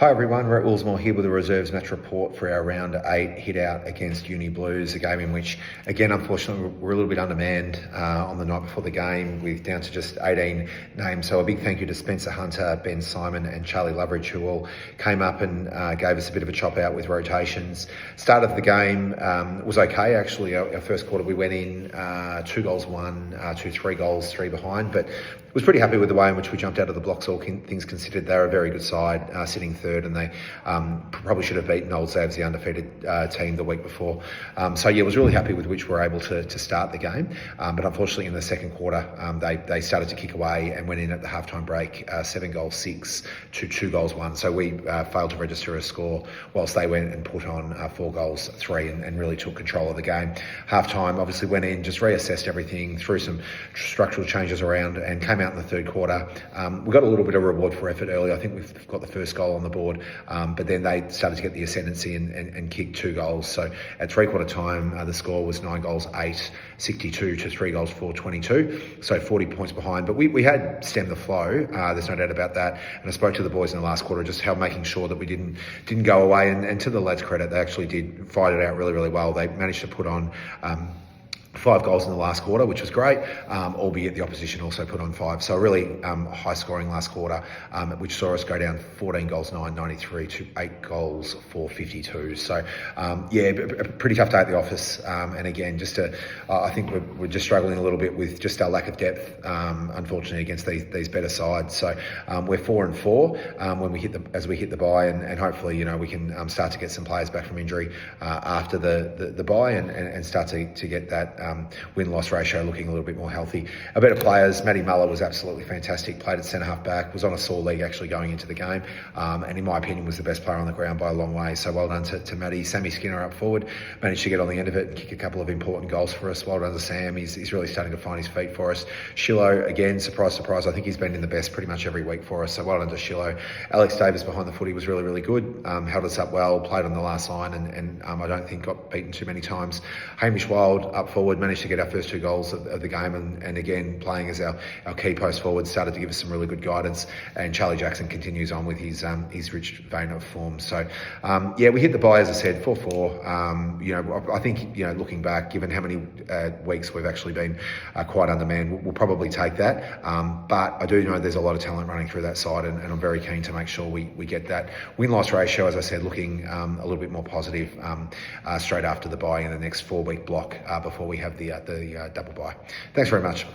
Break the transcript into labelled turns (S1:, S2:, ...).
S1: Hi everyone, Rhett here with a reserves match report for our round 8 hit out against Uni Blues, a game in which, again, unfortunately, we're a little bit undermanned on the night before the game, with down to just 18 names. So a big thank you to Spencer Hunter, Ben Simon and Charlie Loveridge, who all came up and gave us a bit of a chop out with rotations. Start of the game was okay, actually. Our first quarter we went in 2 goals won, 3 goals, 3 behind, but was pretty happy with the way in which we jumped out of the blocks, all things considered. They're a very good side, sitting third, and they probably should have beaten Old Zavs, the undefeated team, the week before. So yeah, was really happy with which we were able to start the game. But unfortunately in the second quarter, they started to kick away and went in at the halftime break, 7 goals 6 to 2 goals 1. So we failed to register a score, whilst they went and put on 4 goals 3 and really took control of the game. Halftime obviously went in, just reassessed everything, threw some structural changes around and came out in the third quarter. We got a little bit of reward for effort early. I think we've got the first goal on the board, but then they started to get the ascendancy and kicked 2 goals. So at 3/4 time, the score was 9 goals 8, 62 to 3 goals 4, 22. So 40 points behind, but we had stemmed the flow. There's no doubt about that. And I spoke to the boys in the last quarter, just how making sure that we didn't go away. And to the lads' credit, they actually did fight it out really, really well. They managed to put on 5 goals in the last quarter, which was great, albeit the opposition also put on 5. So a really high scoring last quarter, which saw us go down 14 goals 9, 93 to 8 goals 4, 52. So yeah, a pretty tough day at the office. And again, I think we're just struggling a little bit with just our lack of depth, unfortunately, against these better sides. So we're 4-4 when we hit the bye, and hopefully, we can start to get some players back from injury after the bye and start to get that win-loss ratio looking a little bit more healthy. Our better players, Matty Muller was absolutely fantastic, played at centre-half back, was on a sore leg actually going into the game, and in my opinion was the best player on the ground by a long way. So well done to Matty. Sammy Skinner up forward, managed to get on the end of it and kick a couple of important goals for us. Well done to Sam, he's really starting to find his feet for us. Shillo, again, surprise, surprise, I think he's been in the best pretty much every week for us, so well done to Shillo. Alex Davis behind the footy was really, really good, held us up well, played on the last line, and I don't think got beaten too many times. Hamish Wild up forward, managed to get our first 2 goals of the game, and again, playing as our key post forward, started to give us some really good guidance, and Charlie Jackson continues on with his rich vein of form. So yeah, we hit the bye, as I said, 4-4. I think, looking back, given how many weeks we've actually been quite undermanned, we'll probably take that. But I do know there's a lot of talent running through that side, and I'm very keen to make sure we get that win-loss ratio, as I said, looking a little bit more positive straight after the bye in the next 4-week block before we have the double bye. Thanks very much.